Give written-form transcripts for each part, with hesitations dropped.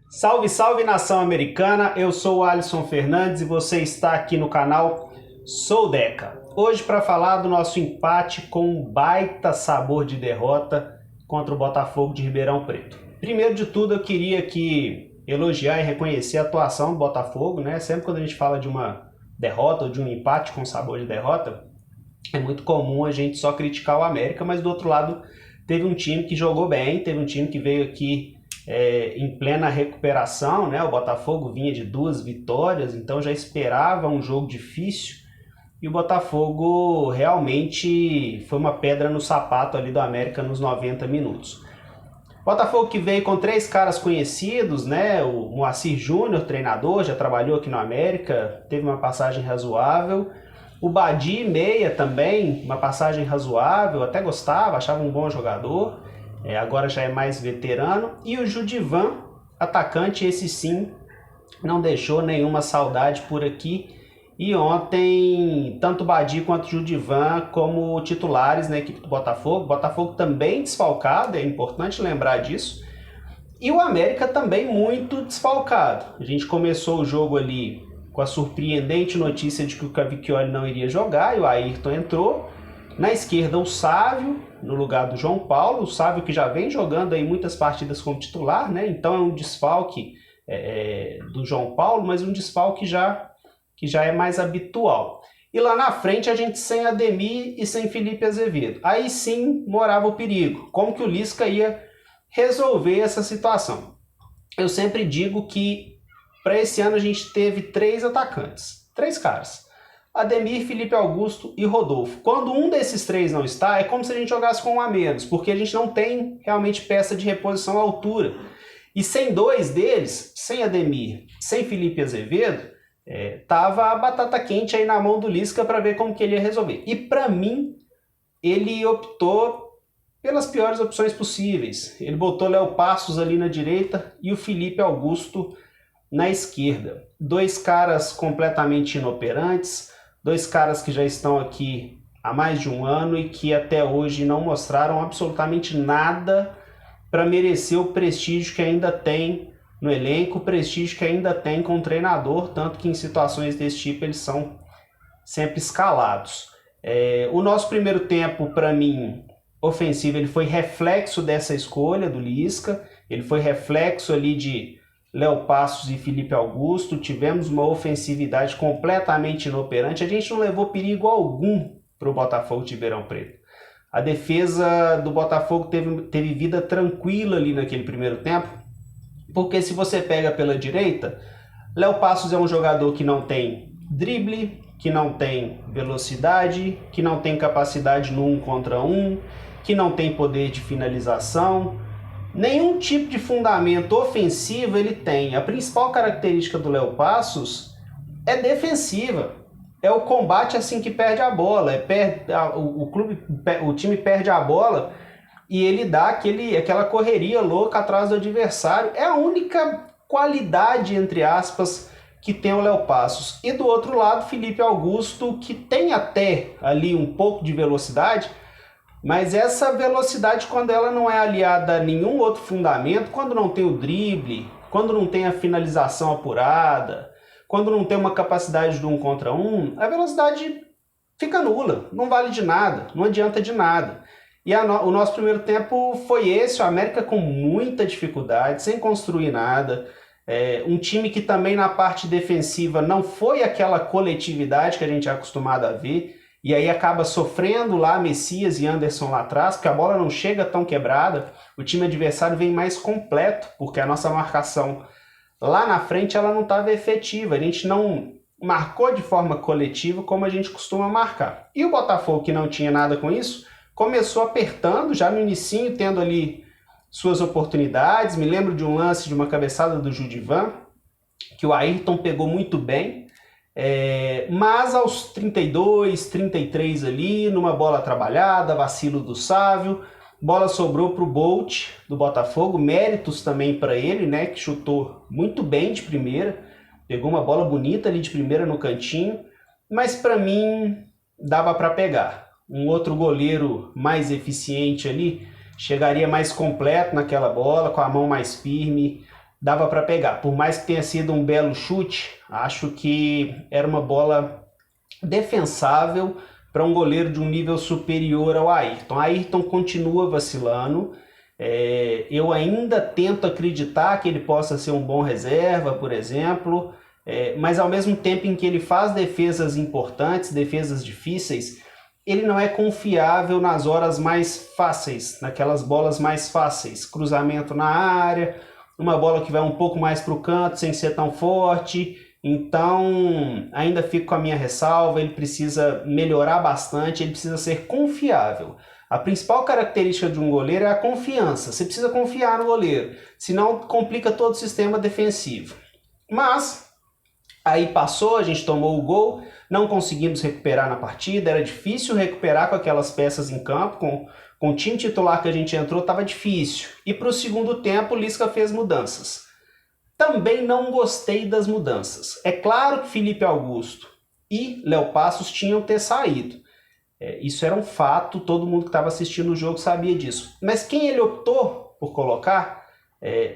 Salve, salve nação americana! Eu sou o Alisson Fernandes e você está aqui no canal Sou Deca. Hoje para falar do nosso empate com um baita sabor de derrota contra o Botafogo de Ribeirão Preto. Primeiro de tudo eu queria aqui elogiar e reconhecer a atuação do Botafogo, né? Sempre quando a gente fala de uma derrota ou de um empate com sabor de derrota, é muito comum a gente só criticar o América, mas do outro lado teve um time que jogou bem, teve um time que veio aqui em plena recuperação, né? O Botafogo vinha de 2 vitórias, então já esperava um jogo difícil, e o Botafogo realmente foi uma pedra no sapato ali do América nos 90 minutos. Botafogo que veio com 3 caras conhecidos, né? O Moacir Júnior, treinador, já trabalhou aqui no América, teve uma passagem razoável. O Badi, meia também, uma passagem razoável, até gostava, achava um bom jogador. Agora já é mais veterano. E o Judivan, atacante, esse sim, não deixou nenhuma saudade por aqui. E ontem, tanto o Badi quanto o Judivan como titulares na equipe do Botafogo. O Botafogo também desfalcado, é importante lembrar disso. E o América também muito desfalcado. A gente começou o jogo ali com a surpreendente notícia de que o Cavicchioli não iria jogar e o Ayrton entrou. Na esquerda, o Sávio, no lugar do João Paulo. O Sávio que já vem jogando aí muitas partidas como titular, né? Então é um desfalque do João Paulo, mas um desfalque que já é mais habitual. E lá na frente a gente sem Ademir e sem Felipe Azevedo. Aí sim morava o perigo. Como que o Lisca ia resolver essa situação? Eu sempre digo que para esse ano a gente teve 3 atacantes, 3 caras. Ademir, Felipe Augusto e Rodolfo. Quando um desses 3 não está, é como se a gente jogasse com um a menos, porque a gente não tem realmente peça de reposição à altura. E sem 2 deles, sem Ademir, sem Felipe Azevedo, tava a batata quente aí na mão do Lisca para ver como que ele ia resolver. E para mim, ele optou pelas piores opções possíveis. Ele botou Léo Passos ali na direita e o Felipe Augusto na esquerda. 2 caras completamente inoperantes, 2 caras que já estão aqui há mais de um ano e que até hoje não mostraram absolutamente nada para merecer o prestígio que ainda tem no elenco, o prestígio que ainda tem com o treinador, tanto que em situações desse tipo eles são sempre escalados. O nosso primeiro tempo, para mim, ofensivo, ele foi reflexo dessa escolha do Lisca, ele foi reflexo ali de Léo Passos e Felipe Augusto. Tivemos uma ofensividade completamente inoperante, a gente não levou perigo algum para o Botafogo de Ribeirão Preto. A defesa do Botafogo teve vida tranquila ali naquele primeiro tempo, porque se você pega pela direita, Léo Passos é um jogador que não tem drible, que não tem velocidade, que não tem capacidade no 1 contra 1, que não tem poder de finalização. Nenhum tipo de fundamento ofensivo ele tem. A principal característica do Léo Passos é defensiva. É o combate assim que perde a bola. O time perde a bola e ele dá aquela correria louca atrás do adversário. É a única qualidade, entre aspas, que tem o Léo Passos. E do outro lado, Felipe Augusto, que tem até ali um pouco de velocidade, mas essa velocidade, quando ela não é aliada a nenhum outro fundamento, quando não tem o drible, quando não tem a finalização apurada, quando não tem uma capacidade de 1 contra 1, a velocidade fica nula, não vale de nada, não adianta de nada. E o nosso primeiro tempo foi esse, o América com muita dificuldade, sem construir nada. Um time que também na parte defensiva não foi aquela coletividade que a gente é acostumado a ver, e aí acaba sofrendo lá Messias e Anderson lá atrás, porque a bola não chega tão quebrada, o time adversário vem mais completo, porque a nossa marcação lá na frente ela não estava efetiva, a gente não marcou de forma coletiva como a gente costuma marcar. E o Botafogo, que não tinha nada com isso, começou apertando, já no inicinho, tendo ali suas oportunidades. Me lembro de um lance de uma cabeçada do Judivan, que o Ayrton pegou muito bem, mas aos 32, 33 ali, numa bola trabalhada, vacilo do Sávio, bola sobrou para o Bolt do Botafogo, méritos também para ele, né, que chutou muito bem de primeira, pegou uma bola bonita ali de primeira no cantinho, mas para mim dava para pegar. Um outro goleiro mais eficiente ali chegaria mais completo naquela bola, com a mão mais firme, dava para pegar. Por mais que tenha sido um belo chute, acho que era uma bola defensável para um goleiro de um nível superior ao Ayrton. Ayrton continua vacilando. Eu ainda tento acreditar que ele possa ser um bom reserva, por exemplo, mas ao mesmo tempo em que ele faz defesas importantes, defesas difíceis, ele não é confiável nas horas mais fáceis, naquelas bolas mais fáceis, cruzamento na área, uma bola que vai um pouco mais para o canto sem ser tão forte. Então ainda fico com a minha ressalva, ele precisa melhorar bastante, ele precisa ser confiável. A principal característica de um goleiro é a confiança. Você precisa confiar no goleiro, senão complica todo o sistema defensivo. Mas aí passou, a gente tomou o gol, não conseguimos recuperar na partida, era difícil recuperar com aquelas peças em campo, com o time titular que a gente entrou estava difícil. E para o segundo tempo o Lisca fez mudanças. Também não gostei das mudanças. É claro que Felipe Augusto e Léo Passos tinham que ter saído. Isso era um fato, todo mundo que estava assistindo o jogo sabia disso. Mas quem ele optou por colocar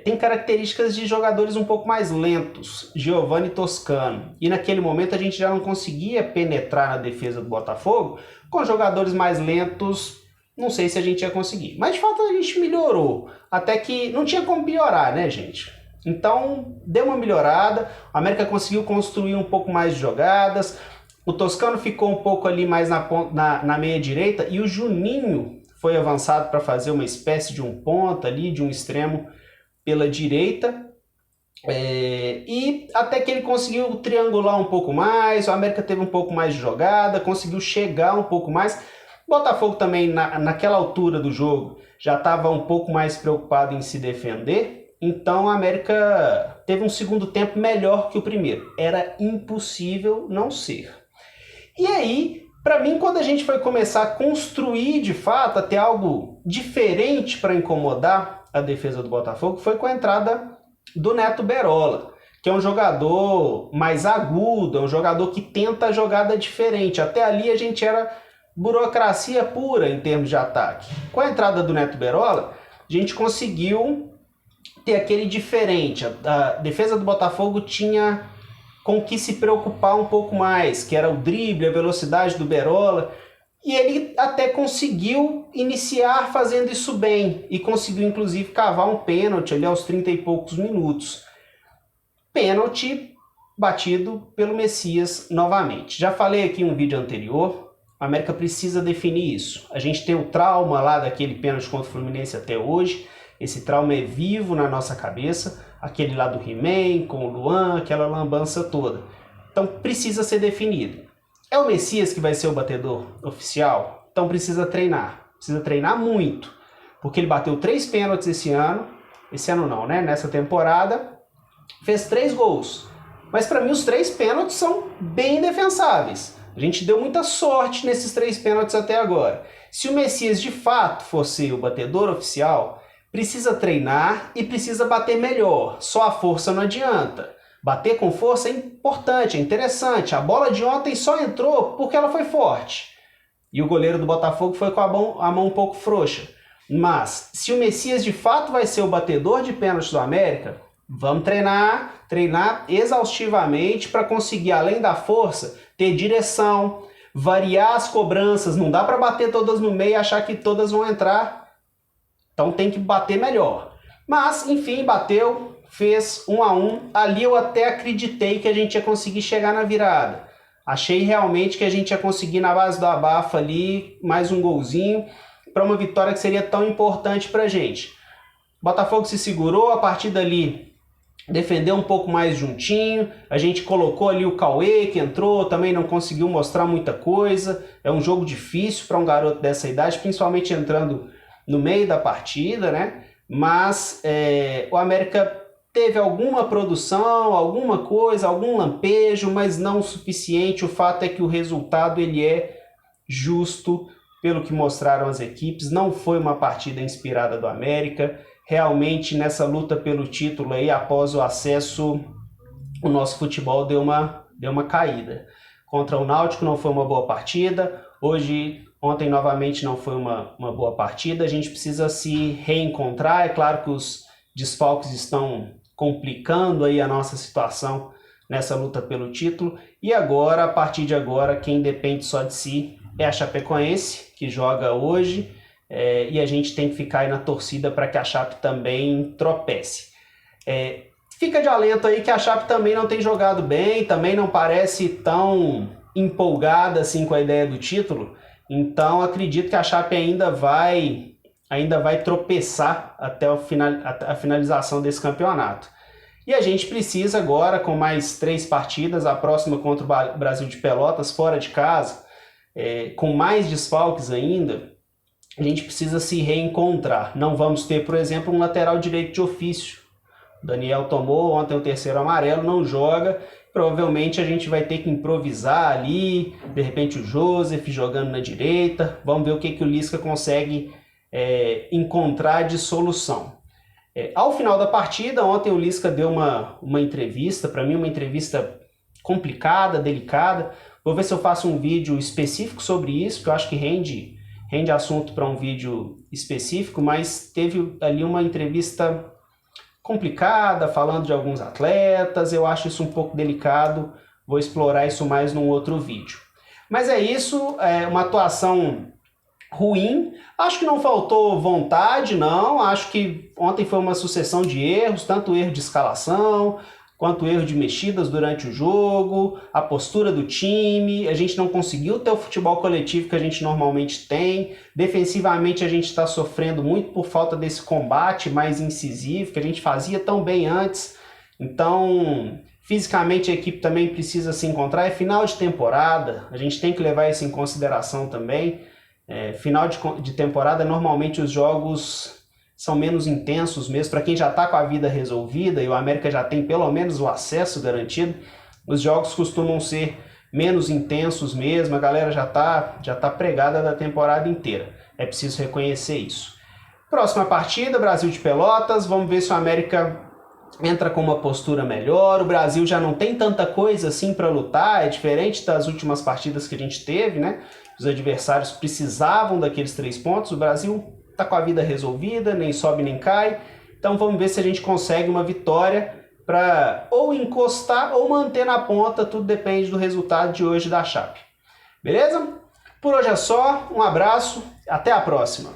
tem características de jogadores um pouco mais lentos, Giovanni Toscano. E naquele momento a gente já não conseguia penetrar na defesa do Botafogo. Com jogadores mais lentos, não sei se a gente ia conseguir. Mas de fato a gente melhorou. Até que não tinha como piorar, né, gente? Então deu uma melhorada, a América conseguiu construir um pouco mais de jogadas, o Toscano ficou um pouco ali mais na meia direita e o Juninho foi avançado para fazer uma espécie de um ponta ali, de um extremo pela direita, e até que ele conseguiu triangular um pouco mais, o América teve um pouco mais de jogada, conseguiu chegar um pouco mais. O Botafogo também naquela altura do jogo já estava um pouco mais preocupado em se defender. Então a América teve um segundo tempo melhor que o primeiro. Era impossível não ser. E aí, para mim, quando a gente foi começar a construir de fato, a ter algo diferente para incomodar a defesa do Botafogo, foi com a entrada do Neto Berola, que é um jogador mais agudo, é um jogador que tenta a jogada diferente. Até ali a gente era burocracia pura em termos de ataque. Com a entrada do Neto Berola, a gente conseguiu ter aquele diferente. A defesa do Botafogo tinha com que se preocupar um pouco mais, que era o drible, a velocidade do Berola, e ele até conseguiu iniciar fazendo isso bem, e conseguiu inclusive cavar um pênalti ali aos 30 e poucos minutos. Pênalti batido pelo Messias novamente. Já falei aqui em um vídeo anterior, a América precisa definir isso. A gente tem o trauma lá daquele pênalti contra o Fluminense até hoje. Esse trauma é vivo na nossa cabeça, aquele lá do He-Man, com o Luan, aquela lambança toda. Então precisa ser definido. É o Messias que vai ser o batedor oficial? Então precisa treinar muito, porque ele bateu 3 pênaltis esse ano não, né? Nessa temporada, fez 3 gols. Mas para mim os 3 pênaltis são bem defensáveis. A gente deu muita sorte nesses 3 pênaltis até agora. Se o Messias de fato fosse o batedor oficial, precisa treinar e precisa bater melhor. Só a força não adianta. Bater com força é importante, é interessante. A bola de ontem só entrou porque ela foi forte. E o goleiro do Botafogo foi com a mão um pouco frouxa. Mas, se o Messias de fato vai ser o batedor de pênalti do América, vamos treinar exaustivamente para conseguir, além da força, ter direção, variar as cobranças. Não dá para bater todas no meio e achar que todas vão entrar. Então tem que bater melhor. Mas, enfim, bateu, fez 1-1. Ali eu até acreditei que a gente ia conseguir chegar na virada. Achei realmente que a gente ia conseguir, na base do abafa ali, mais um golzinho para uma vitória que seria tão importante para a gente. O Botafogo se segurou, a partir dali defendeu um pouco mais juntinho. A gente colocou ali o Cauê, que entrou, também não conseguiu mostrar muita coisa. É um jogo difícil para um garoto dessa idade, principalmente entrando no meio da partida, né? Mas o América teve alguma produção, alguma coisa, algum lampejo, mas não o suficiente. O fato é que o resultado ele é justo pelo que mostraram as equipes. Não foi uma partida inspirada do América. Realmente nessa luta pelo título aí, após o acesso, o nosso futebol deu uma caída. Contra o Náutico não foi uma boa partida. Ontem novamente não foi uma boa partida. A gente precisa se reencontrar. É claro que os desfalques estão complicando aí a nossa situação nessa luta pelo título. E agora, a partir de agora, quem depende só de si é a Chapecoense, que joga hoje, e a gente tem que ficar aí na torcida para que a Chape também tropece. Fica de alento aí que a Chape também não tem jogado bem, também não parece tão empolgada assim com a ideia do título, então acredito que a Chape ainda vai tropeçar até a finalização desse campeonato. E a gente precisa agora, com mais 3 partidas, a próxima contra o Brasil de Pelotas, fora de casa, com mais desfalques ainda, a gente precisa se reencontrar. Não vamos ter, por exemplo, um lateral direito de ofício. O Daniel tomou ontem o 3º amarelo, não joga. Provavelmente a gente vai ter que improvisar ali, de repente o Joseph jogando na direita. Vamos ver o que o Lisca consegue encontrar de solução. Ao final da partida, ontem o Lisca deu uma entrevista, para mim uma entrevista complicada, delicada. Vou ver se eu faço um vídeo específico sobre isso, que eu acho que rende assunto para um vídeo específico, mas teve ali uma entrevista complicada, falando de alguns atletas, eu acho isso um pouco delicado, vou explorar isso mais num outro vídeo. Mas é isso, uma atuação ruim, acho que não faltou vontade, não, acho que ontem foi uma sucessão de erros, tanto erro de escalação, quanto erro de mexidas durante o jogo, a postura do time, a gente não conseguiu ter o futebol coletivo que a gente normalmente tem, defensivamente a gente está sofrendo muito por falta desse combate mais incisivo, que a gente fazia tão bem antes, então fisicamente a equipe também precisa se encontrar, é final de temporada, a gente tem que levar isso em consideração também. Final de temporada, normalmente os jogos são menos intensos mesmo, para quem já está com a vida resolvida e o América já tem pelo menos o acesso garantido, os jogos costumam ser menos intensos mesmo, a galera já tá pregada da temporada inteira, é preciso reconhecer isso. Próxima partida, Brasil de Pelotas, vamos ver se o América entra com uma postura melhor, o Brasil já não tem tanta coisa assim para lutar, é diferente das últimas partidas que a gente teve, né? Os adversários precisavam daqueles 3 pontos, o Brasil está com a vida resolvida, nem sobe nem cai, então vamos ver se a gente consegue uma vitória para ou encostar ou manter na ponta, tudo depende do resultado de hoje da Chape. Beleza? Por hoje é só, um abraço, até a próxima!